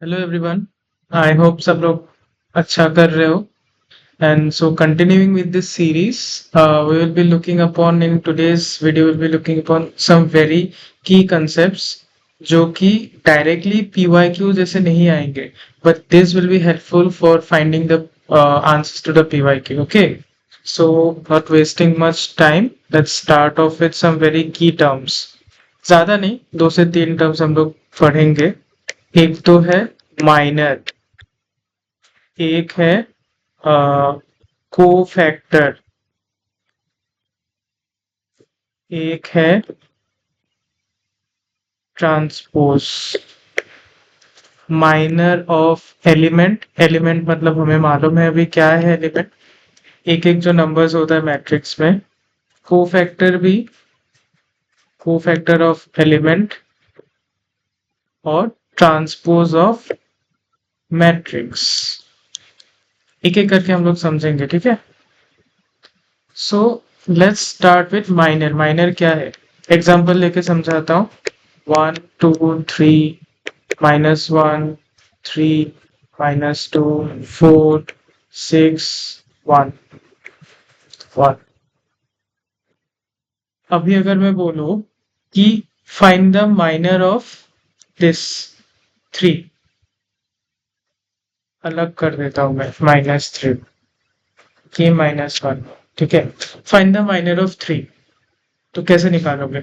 Hello everyone. I hope सब लोग अच्छा कर रहे हो। And so continuing with this series, we will be looking upon in today's video will be looking upon some very key concepts जो कि directly PYQ जैसे नहीं आएंगे, but this will be helpful for finding the answers to the PYQ. Okay, so not wasting much time, let's start off with some very key terms. ज्यादा नहीं, 2 से 3 terms हम लोग पढ़ेंगे। एक तो है माइनर, एक है कोफैक्टर, एक है transpose. Minor of element, element मतलब हमें मालूम है अभी क्या है एलिमेंट, एक एक जो नंबर्स होता है मैट्रिक्स में। कोफैक्टर भी, कोफैक्टर ऑफ एलिमेंट और ट्रांसपोज ऑफ मैट्रिक्स। एक एक करके हम लोग समझेंगे, ठीक है। So let's start with minor. Minor क्या है, एग्जांपल लेके समझाता हूँ। 1 2 3 -1 3 -2 4 6 1 1। अभी अगर मैं बोलूं कि find the minor of this 3, अलग कर देता हूं मैं, -3 के -1, ठीक है। फाइंड द माइनर ऑफ 3, तो कैसे निकालोगे?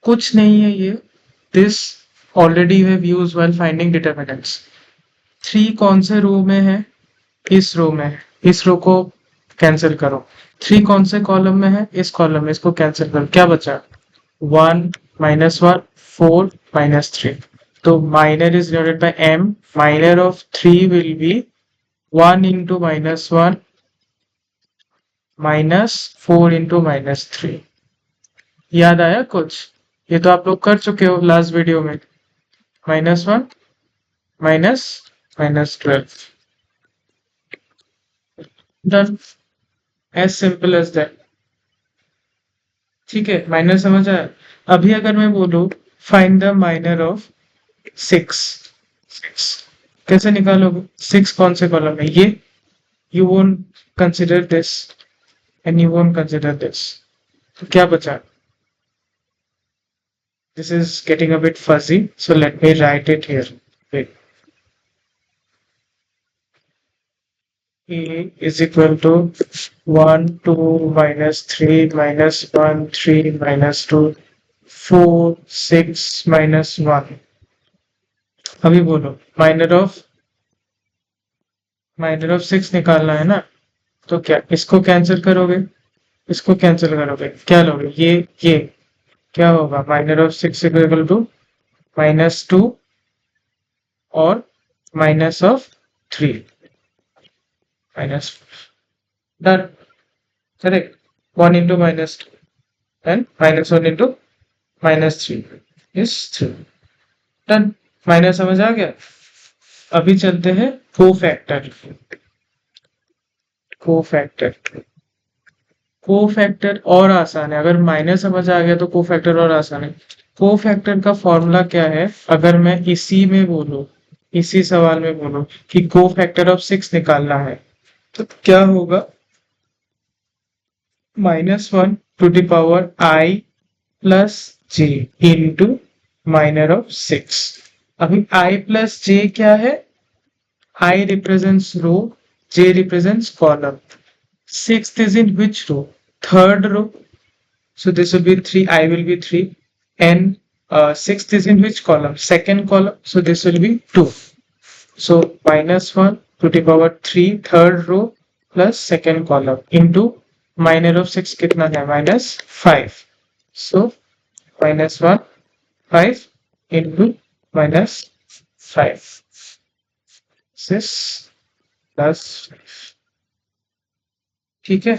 कुछ नहीं है ये, this already you have used while finding determinants. 3 कौन से रो में है? इस रो में है, इस रो को कैंसिल करो। 3 कौन से कॉलम में है? इस कॉलम में, इसको कैंसिल करो। क्या बचा? 1 -1 4 -3। तो minor is denoted by m, minor of 3 will be 1 into -1 -4 into -3। याद आया कुछ? ये तो आप लोग कर चुके हो लास्ट वीडियो में। -1 -12, done, as simple as that. ठीक है, माइनर समझ आया। अभी अगर मैं बोलूं फाइंड द माइनर ऑफ 6, 6 कैसे निकालोगे? 6 कौन से कॉलम में? ये, you won't consider this and you won't consider this, तो क्या बचा? This is getting a bit fuzzy, so let me write it here. Wait, A is equal to 1 2 -3 -1 3 -2 4 6 -1। अभी बोलो माइनर ऑफ 6 निकालना है ना, तो क्या इसको कैंसिल करोगे? इसको कैंसिल करोगे, क्या लोगे? ये क्या होगा? माइनर ऑफ 6 इक्वल टू -2 और minus of 3 minus, done, correct. 1 into -2 and -1 into -3 is 3, done. Minor समझ आ गया। अभी चलते हैं कोफैक्टर। कोफैक्टर, कोफैक्टर और आसान है। अगर माइनर समझ आ गया तो कोफैक्टर और आसान है। कोफैक्टर का फॉर्मूला क्या है? अगर मैं इसी में बोलूं, इसी सवाल में बोलूं कि कोफैक्टर ऑफ 6 निकालना है, तो क्या होगा? -1 to the power I plus j into minor of 6। अभी I plus j क्या है? I represents row, j represents column। Sixth is in which row? Third row, so this will be 3, I will be 3, and sixth is in which column? Second column, so this will be 2। So -1 to the power 3 third row plus second column into minor of 6 कितना है? -5। So -1 5 into -5 6 plus 5। ठीक है,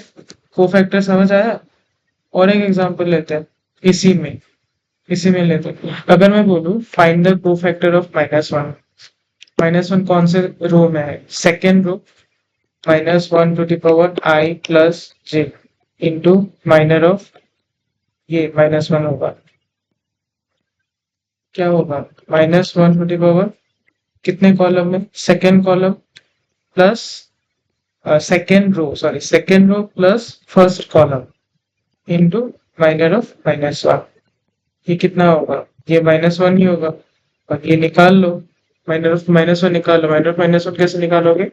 cofactor समझ आया। और एक example लेते हैं, इसी में लेते हैं। अगर मैं बोलूं फाइंड द कोफैक्टर ऑफ -1, -1 कौन से रो में है? Second row, -1 to the power I plus j into minor of ये -1 होगा। क्या होगा? -1 to the power कितने कॉलम में, second column plus second row plus first column into minor of -1। ये कितना होगा, ये -1 ही होगा, और ये निकाल लो, माइनर ऑफ -1 निकाल लो। माइनर ऑफ -1 कैसे निकालोगे,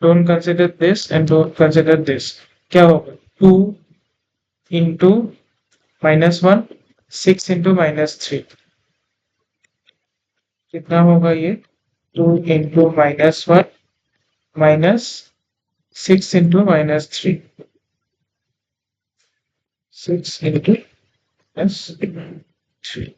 don't consider this and don't consider this. क्या होगा, 2 इंटू -1, 6 इंटू -3, कितना होगा ये, 2 into -1 minus 6 into -3, 6 into -3।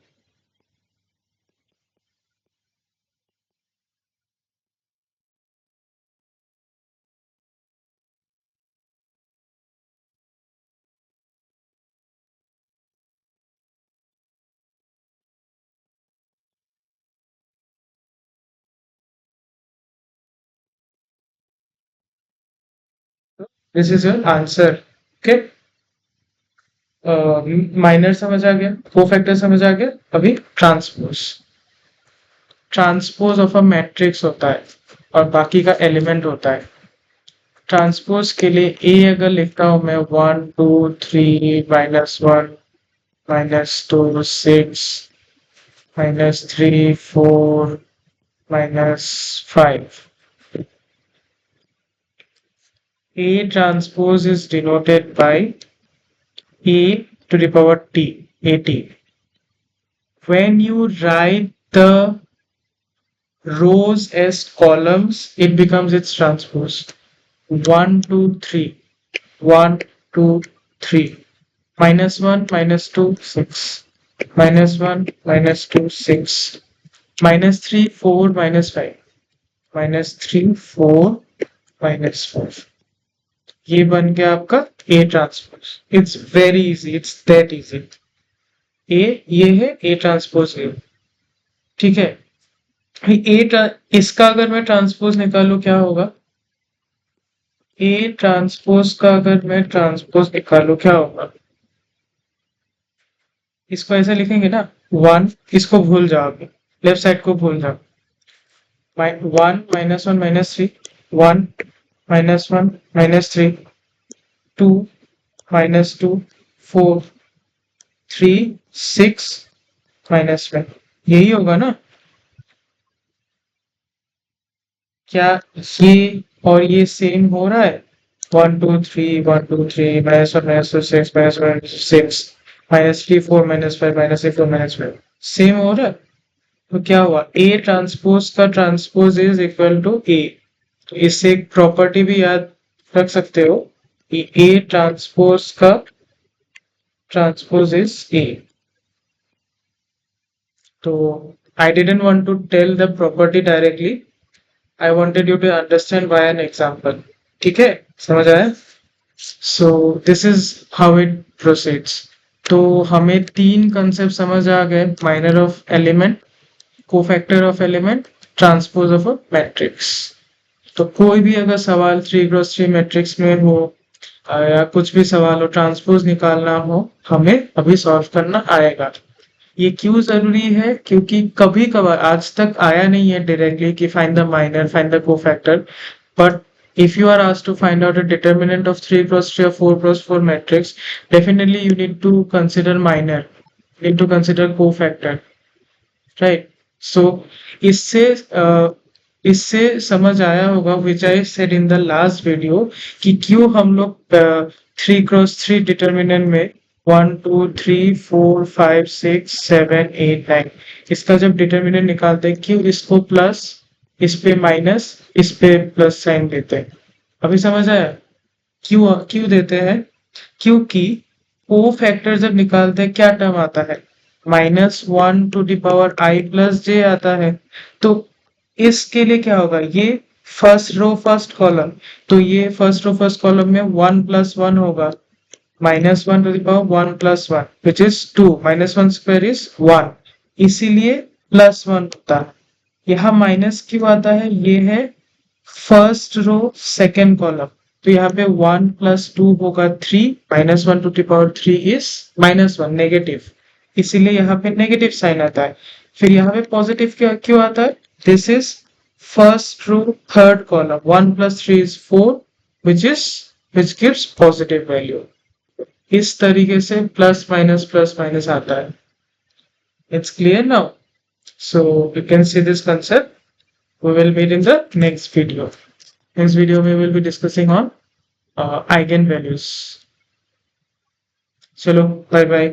This is your answer. Okay, minor समझ आ गया, कोफैक्टर समझ आ गया। अभी transpose, transpose of a matrix होता है और बाकी का एलिमेंट होता है। ट्रांसपोज के लिए ए अगर लिखता हूं मैं 1 2 3 -1 -2 6 -3 4 -5, A transpose is denoted by A to the power t, at. When you write the rows as columns, it becomes its transpose. 1 2 3, 1 2 3, -1 -2 6, -1 -2 6, -3 4 -5, -3 4 -5। ये बन गया आपका A transpose. It's very easy, it's that easy. ये है ए ट्रांसपोज ए, ठीक है। इसका अगर मैं ट्रांसपोज निकालू क्या होगा, ए ट्रांसपोज का अगर मैं ट्रांसपोज निकालू क्या होगा, इसको ऐसे लिखेंगे ना, 1, इसको भूल जाओ, अभी लेफ्ट साइड को भूल जाओ, 1 -1 -3, 1 -1 -3, 2 -2 4 3 6 -1, यही होगा ना। क्या ये और ये सेम हो रहा है, 1 2 3 1 2 3 -1 -2 6 -1 6 -3 4 -5 -3 4 -5, सेम हो रहा है। तो क्या हुआ, ए ट्रांसपोज का ट्रांसपोज इज इक्वल टू ए। तो इससे एक प्रॉपर्टी भी याद रख सकते हो कि ए ट्रांसपोज का ट्रांसपोज इज ए। तो I didn't want to tell the property directly. I wanted you to understand by an example. ठीक है, समझ आया। So this is how it proceeds. तो हमें तीन कंसेप्ट समझ आ गए, minor of element, cofactor of element, transpose of a matrix. तो कोई भी अगर सवाल 3x3 मैट्रिक्स में हो या कुछ भी सवाल हो, ट्रांसपोज निकालना हो, हमें अभी सॉल्व करना आएगा। ये क्यों जरूरी है, क्योंकि कभी कभार आज तक आया नहीं है डायरेक्टली कि find the minor, find the cofactor, but if you are asked to find out a determinant of 3x3 or 4x4 matrix, definitely you need to consider minor, need to consider cofactor, right? So इससे समझ आया होगा which I said in the last video कि क्यों हम लोग 3x3 determinant में 1 2 3 4 5 6 7 8 9 इसका जब डिटर्मिनेंट निकालते हैं, क्यों इसको प्लस, इस पे माइनस, इस पे प्लस साइन देते हैं। अभी समझ आया क्यों क्यों देते हैं, क्योंकि को फैक्टर जब निकालते हैं क्या टर्म आता है, -1 to the power i plus J आता है। तो इसके लिए क्या होगा, ये फर्स्ट रो फर्स्ट कॉलम, तो ये फर्स्ट रो फर्स्ट कॉलम में 1 + 1 होगा, -1 to the power 1 + 1 which is 2, -1 square is 1, इसीलिए +1 होता है। यहाँ माइनस क्यों आता है, ये है फर्स्ट रो सेकेंड कॉलम, तो यहाँ पे 1 + 2 होगा 3, -1 to the power 3 is -1, negative, इसीलिए यहाँ पे नेगेटिव साइन आता है। फिर यहाँ पे पॉजिटिव क्यों आता है, this is first row, third column. 1 plus 3 is 4, which gives positive value. इस तरीके से प्लस माइनस आता है. It's clear now. So you can see this concept. We will meet in the next video. Next video we will be discussing on eigenvalues. Chalo, bye bye.